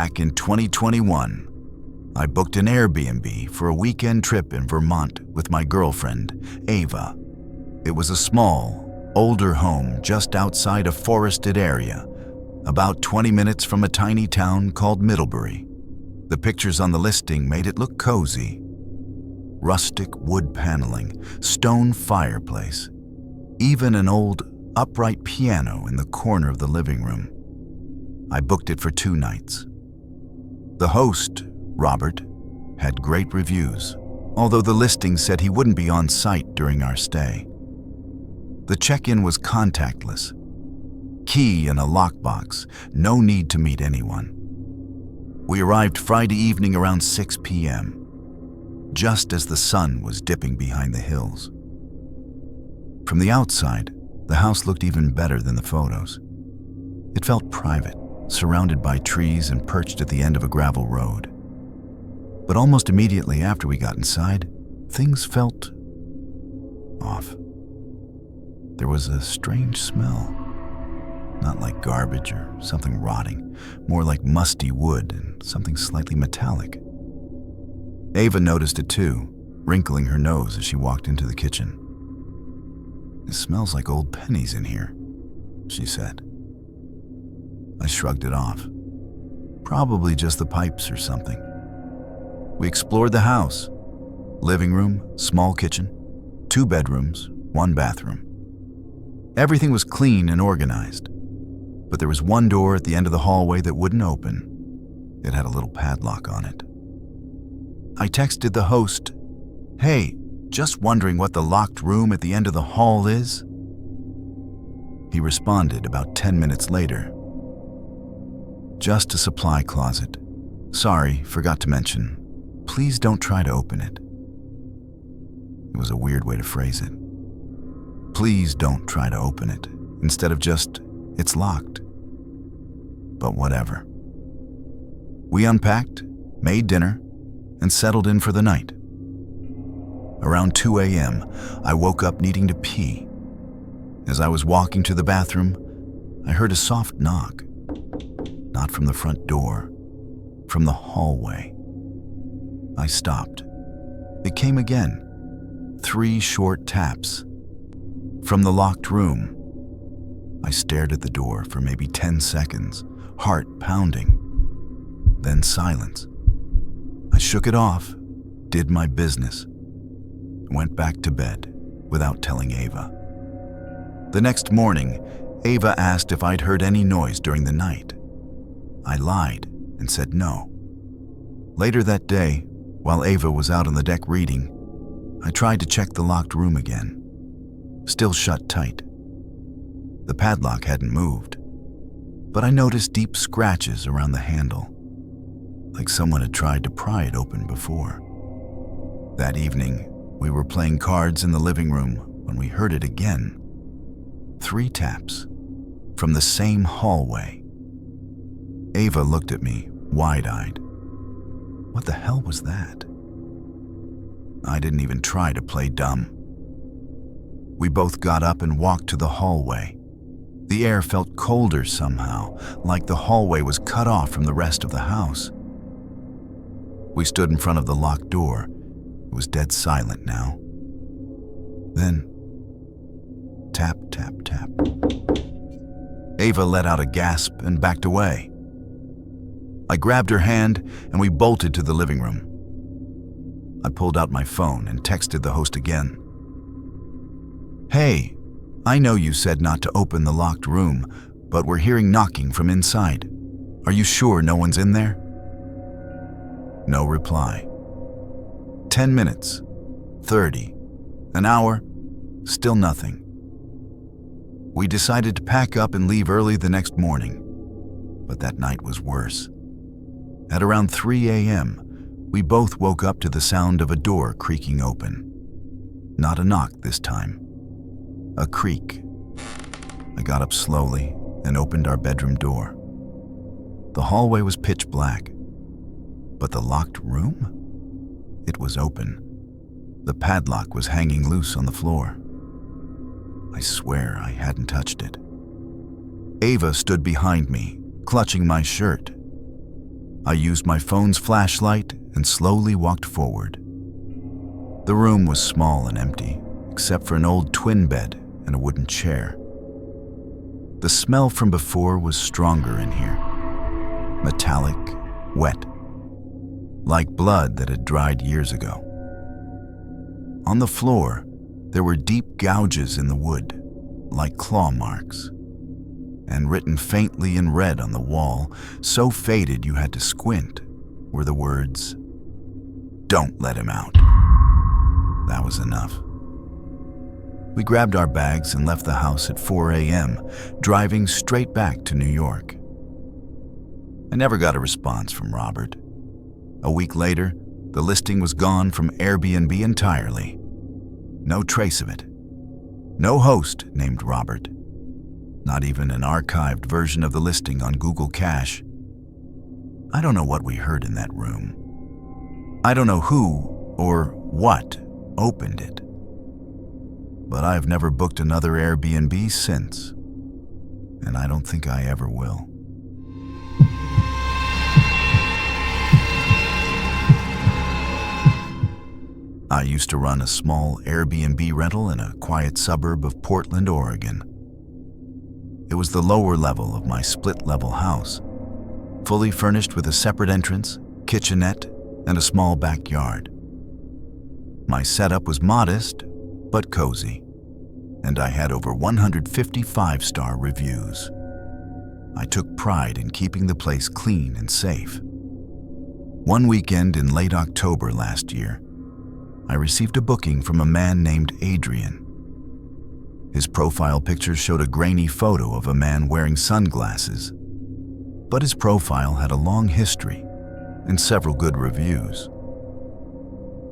Back in 2021, I booked an Airbnb for a weekend trip in Vermont with my girlfriend, Ava. It was a small, older home just outside a forested area, about 20 minutes from a tiny town called Middlebury. The pictures on the listing made it look cozy. Rustic wood paneling, stone fireplace, even an old upright piano in the corner of the living room. I booked it for 2 nights. The host, Robert, had great reviews, although the listing said he wouldn't be on site during our stay. The check-in was contactless. Key in a lockbox, no need to meet anyone. We arrived Friday evening around 6 p.m., just as the sun was dipping behind the hills. From the outside, the house looked even better than the photos. It felt private, surrounded by trees and perched at the end of a gravel road. But almost immediately after we got inside, things felt off. There was a strange smell. Not like garbage or something rotting, more like musty wood and something slightly metallic. Ava noticed it too, wrinkling her nose as she walked into the kitchen. "It smells like old pennies in here," she said. I shrugged it off. Probably just the pipes or something. We explored the house. Living room, small kitchen, 2 bedrooms, 1 bathroom. Everything was clean and organized, but there was one door at the end of the hallway that wouldn't open. It had a little padlock on it. I texted the host, "Hey, just wondering what the locked room at the end of the hall is?" He responded about 10 minutes later. "Just a supply closet. Sorry, forgot to mention. Please don't try to open it." It was a weird way to phrase it. Please don't try to open it, instead of just, "It's locked." But whatever. We unpacked, made dinner, and settled in for the night. Around 2 a.m., I woke up needing to pee. As I was walking to the bathroom, I heard a soft knock. Not from the front door, from the hallway. I stopped. It came again. 3 short taps. From the locked room. I stared at the door for maybe 10 seconds, heart pounding. Then silence. I shook it off, did my business, went back to bed without telling Ava. The next morning, Ava asked if I'd heard any noise during the night. I lied and said no. Later that day, while Ava was out on the deck reading, I tried to check the locked room again. Still shut tight. The padlock hadn't moved, but I noticed deep scratches around the handle, like someone had tried to pry it open before. That evening, we were playing cards in the living room when we heard it again. 3 taps, from the same hallway. Ava looked at me, wide-eyed. What the hell was that? I didn't even try to play dumb. We both got up and walked to the hallway. The air felt colder somehow, like the hallway was cut off from the rest of the house. We stood in front of the locked door. It was dead silent now. Then, tap, tap, tap. Ava let out a gasp and backed away. I grabbed her hand and we bolted to the living room. I pulled out my phone and texted the host again. "Hey, I know you said not to open the locked room, but we're hearing knocking from inside. Are you sure no one's in there?" No reply. 10 minutes, 30, an hour, still nothing. We decided to pack up and leave early the next morning, but that night was worse. At around 3 a.m., we both woke up to the sound of a door creaking open. Not a knock this time, a creak. I got up slowly and opened our bedroom door. The hallway was pitch black, but the locked room? It was open. The padlock was hanging loose on the floor. I swear I hadn't touched it. Ava stood behind me, clutching my shirt. I used my phone's flashlight and slowly walked forward. The room was small and empty, except for an old twin bed and a wooden chair. The smell from before was stronger in here. Metallic, wet, like blood that had dried years ago. On the floor, there were deep gouges in the wood, like claw marks, and written faintly in red on the wall, so faded you had to squint, were the words, "Don't let him out." That was enough. We grabbed our bags and left the house at 4 a.m., driving straight back to New York. I never got a response from Robert. A week later, the listing was gone from Airbnb entirely. No trace of it. No host named Robert. Not even an archived version of the listing on Google Cache. I don't know what we heard in that room. I don't know who or what opened it. But I've never booked another Airbnb since, and I don't think I ever will. I used to run a small Airbnb rental in a quiet suburb of Portland, Oregon. It was the lower level of my split-level house, fully furnished with a separate entrance, kitchenette, and a small backyard. My setup was modest, but cozy, and I had over 150 five-star reviews. I took pride in keeping the place clean and safe. One weekend in late October last year, I received a booking from a man named Adrian. His profile picture showed a grainy photo of a man wearing sunglasses, but his profile had a long history and several good reviews.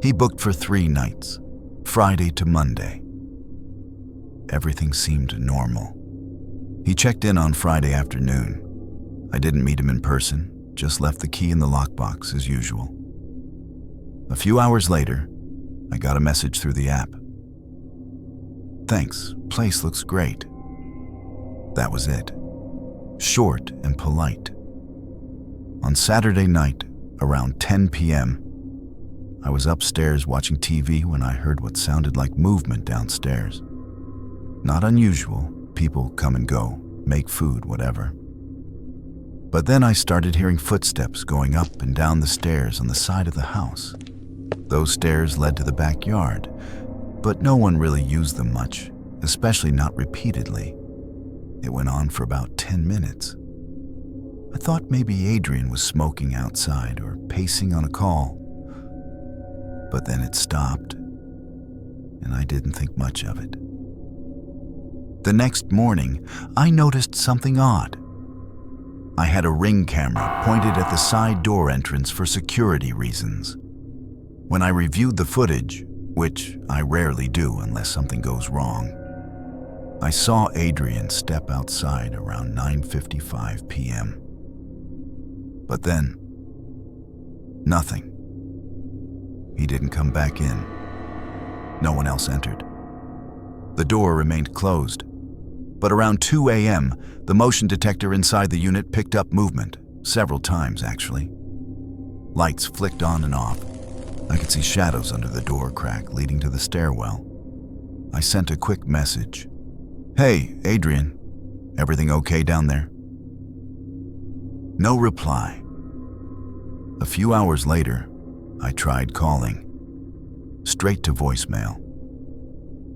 He booked for 3 nights, Friday to Monday. Everything seemed normal. He checked in on Friday afternoon. I didn't meet him in person, just left the key in the lockbox as usual. A few hours later, I got a message through the app. "Thanks, place looks great." That was it. Short and polite. On Saturday night, around 10 p.m., I was upstairs watching TV when I heard what sounded like movement downstairs. Not unusual, people come and go, make food, whatever. But then I started hearing footsteps going up and down the stairs on the side of the house. Those stairs led to the backyard, but no one really used them much, especially not repeatedly. It went on for about 10 minutes. I thought maybe Adrian was smoking outside or pacing on a call. But then it stopped, and I didn't think much of it. The next morning, I noticed something odd. I had a Ring camera pointed at the side door entrance for security reasons. When I reviewed the footage, which I rarely do unless something goes wrong, I saw Adrian step outside around 9:55 p.m. But then, nothing. He didn't come back in. No one else entered. The door remained closed, but around 2 a.m., the motion detector inside the unit picked up movement, several times actually. Lights flicked on and off. I could see shadows under the door crack leading to the stairwell. I sent a quick message. "Hey, Adrian, everything okay down there?" No reply. A few hours later, I tried calling. Straight to voicemail.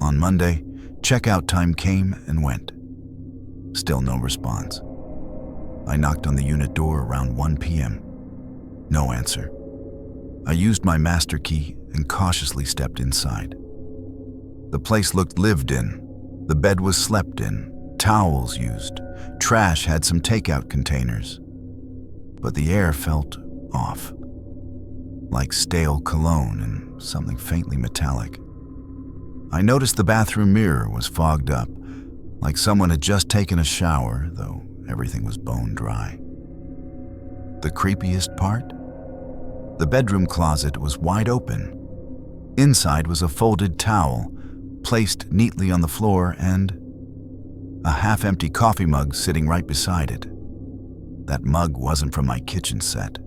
On Monday, checkout time came and went. Still no response. I knocked on the unit door around 1 p.m. No answer. I used my master key and cautiously stepped inside. The place looked lived in. The bed was slept in, towels used, trash had some takeout containers. But the air felt off, like stale cologne and something faintly metallic. I noticed the bathroom mirror was fogged up, like someone had just taken a shower, though everything was bone dry. The creepiest part? The bedroom closet was wide open. Inside was a folded towel, placed neatly on the floor, and a half-empty coffee mug sitting right beside it. That mug wasn't from my kitchen set.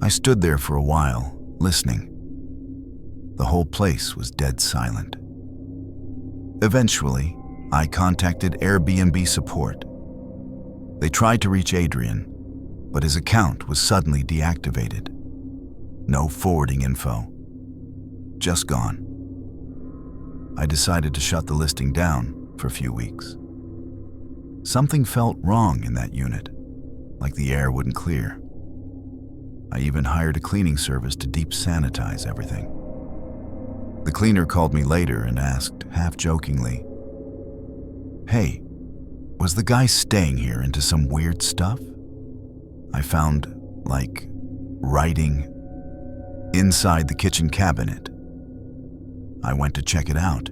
I stood there for a while, listening. The whole place was dead silent. Eventually, I contacted Airbnb support. They tried to reach Adrian, but his account was suddenly deactivated. No forwarding info. Just gone. I decided to shut the listing down for a few weeks. Something felt wrong in that unit, like the air wouldn't clear. I even hired a cleaning service to deep sanitize everything. The cleaner called me later and asked, half jokingly, "Hey, was the guy staying here into some weird stuff? I found, writing inside the kitchen cabinet." I went to check it out.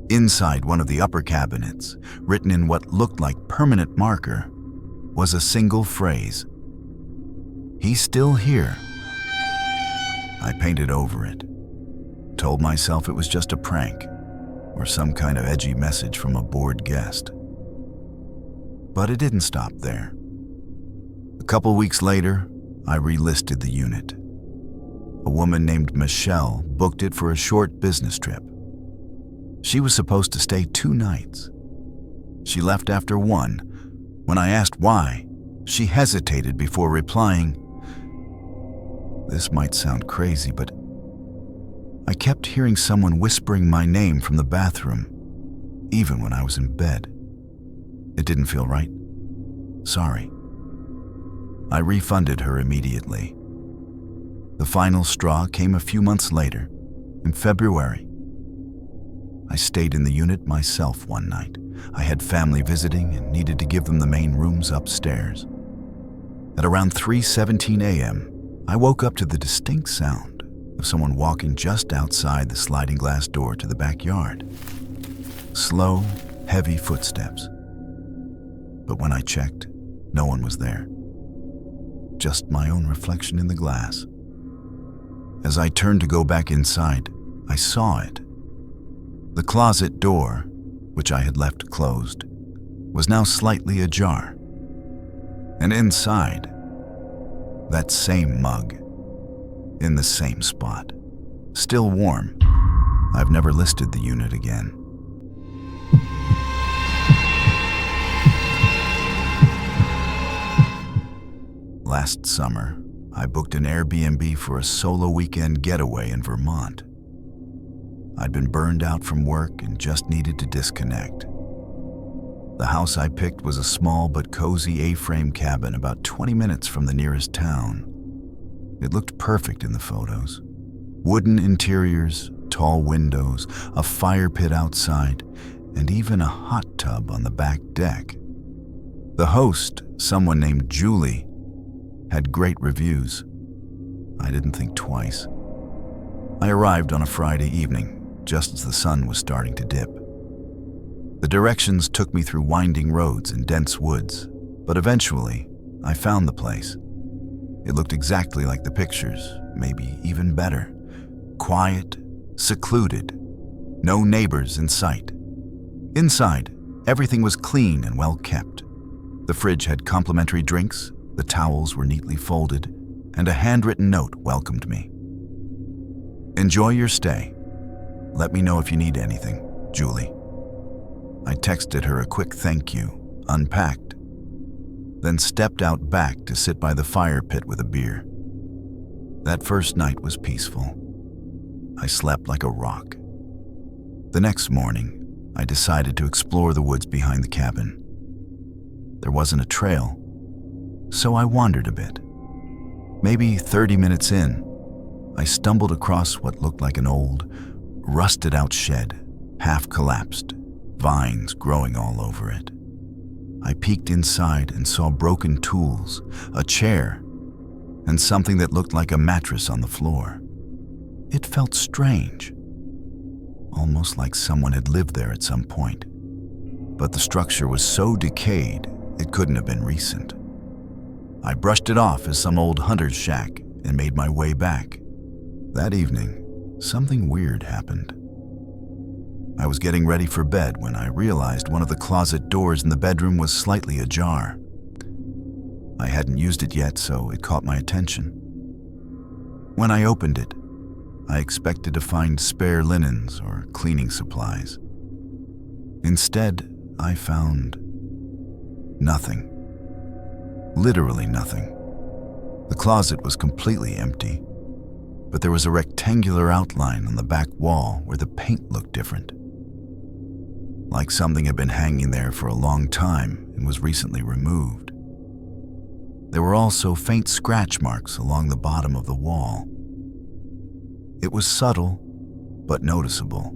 Inside one of the upper cabinets, written in what looked like permanent marker, was a single phrase. "He's still here." I painted over it. Told myself it was just a prank or some kind of edgy message from a bored guest. But it didn't stop there. A couple weeks later, I relisted the unit. A woman named Michelle booked it for a short business trip. She was supposed to stay 2 nights. She left after 1. When I asked why, she hesitated before replying, "This might sound crazy, but I kept hearing someone whispering my name from the bathroom, even when I was in bed. It didn't feel right. Sorry." I refunded her immediately. The final straw came a few months later, in February. I stayed in the unit myself one night. I had family visiting and needed to give them the main rooms upstairs. At around 3:17 a.m., I woke up to the distinct sound of someone walking just outside the sliding glass door to the backyard. Slow, heavy footsteps. But when I checked, no one was there. Just my own reflection in the glass. As I turned to go back inside, I saw it. The closet door, which I had left closed, was now slightly ajar. And inside, that same mug, in the same spot, still warm. I've never listed the unit again. Last summer, I booked an Airbnb for a solo weekend getaway in Vermont. I'd been burned out from work and just needed to disconnect. The house I picked was a small but cozy A-frame cabin about 20 minutes from the nearest town. It looked perfect in the photos. Wooden interiors, tall windows, a fire pit outside, and even a hot tub on the back deck. The host, someone named Julie, had great reviews. I didn't think twice. I arrived on a Friday evening, just as the sun was starting to dip. The directions took me through winding roads and dense woods, but eventually, I found the place. It looked exactly like the pictures, maybe even better. Quiet, secluded, no neighbors in sight. Inside, everything was clean and well kept. The fridge had complimentary drinks, the towels were neatly folded, and a handwritten note welcomed me. "Enjoy your stay. Let me know if you need anything, Julie." I texted her a quick thank you, unpacked, then stepped out back to sit by the fire pit with a beer. That first night was peaceful. I slept like a rock. The next morning, I decided to explore the woods behind the cabin. There wasn't a trail, so I wandered a bit. Maybe 30 minutes in, I stumbled across what looked like an old, rusted-out shed, half collapsed, vines growing all over it. I peeked inside and saw broken tools, a chair, and something that looked like a mattress on the floor. It felt strange, almost like someone had lived there at some point. But the structure was so decayed, it couldn't have been recent. I brushed it off as some old hunter's shack and made my way back. That evening, something weird happened. I was getting ready for bed when I realized one of the closet doors in the bedroom was slightly ajar. I hadn't used it yet, so it caught my attention. When I opened it, I expected to find spare linens or cleaning supplies. Instead, I found nothing. Literally nothing. The closet was completely empty, but there was a rectangular outline on the back wall where the paint looked different. Like something had been hanging there for a long time and was recently removed. There were also faint scratch marks along the bottom of the wall. It was subtle, but noticeable.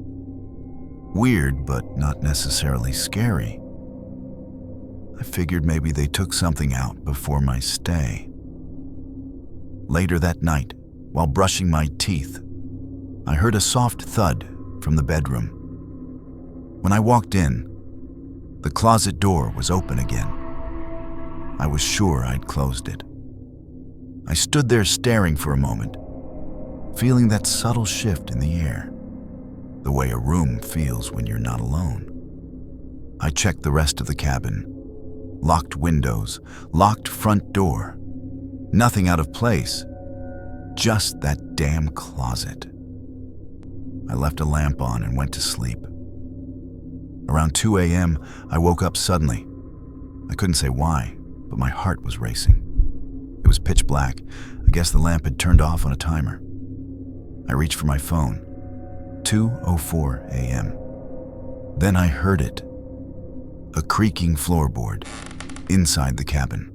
Weird, but not necessarily scary. I figured maybe they took something out before my stay. Later that night, while brushing my teeth, I heard a soft thud from the bedroom. When I walked in, the closet door was open again. I was sure I'd closed it. I stood there staring for a moment, feeling that subtle shift in the air, the way a room feels when you're not alone. I checked the rest of the cabin. Locked windows, locked front door. Nothing out of place. Just that damn closet. I left a lamp on and went to sleep. Around 2 a.m., I woke up suddenly. I couldn't say why, but my heart was racing. It was pitch black. I guess the lamp had turned off on a timer. I reached for my phone. 2:04 a.m. Then I heard it. A creaking floorboard inside the cabin.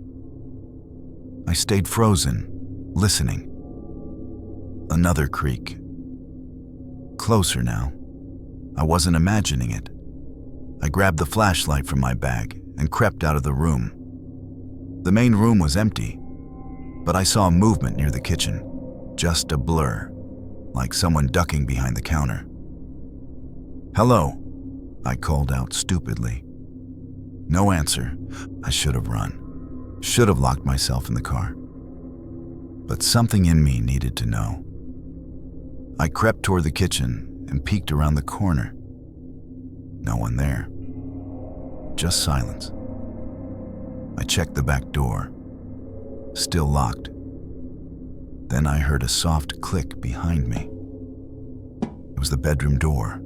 I stayed frozen, listening. Another creak. Closer now. I wasn't imagining it. I grabbed the flashlight from my bag and crept out of the room. The main room was empty, but I saw movement near the kitchen, just a blur, like someone ducking behind the counter. "Hello," I called out stupidly. No answer. I should have run. Should have locked myself in the car. But something in me needed to know. I crept toward the kitchen and peeked around the corner. No one there. Just silence. I checked the back door. Still locked. Then I heard a soft click behind me. It was the bedroom door.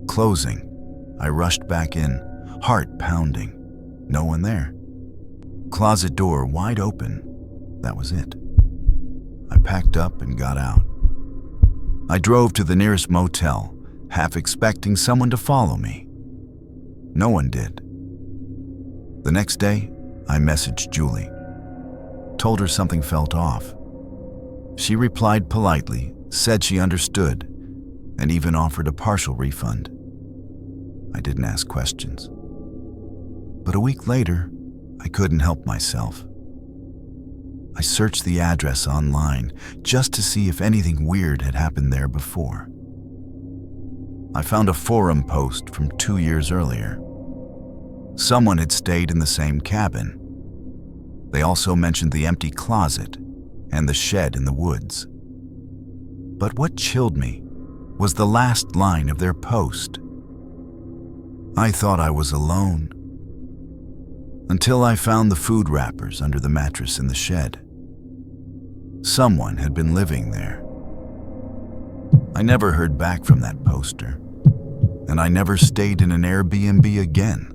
Closing. I rushed back in, heart pounding. No one there. Closet door wide open. That was it. I packed up and got out. I drove to the nearest motel, half expecting someone to follow me. No one did. The next day, I messaged Julie. Told her something felt off. She replied politely, said she understood, and even offered a partial refund. I didn't ask questions. But a week later, I couldn't help myself. I searched the address online just to see if anything weird had happened there before. I found a forum post from 2 years earlier. Someone had stayed in the same cabin. They also mentioned the empty closet and the shed in the woods. But what chilled me was the last line of their post. I thought I was alone, until I found the food wrappers under the mattress in the shed. Someone had been living there. I never heard back from that poster, and I never stayed in an Airbnb again.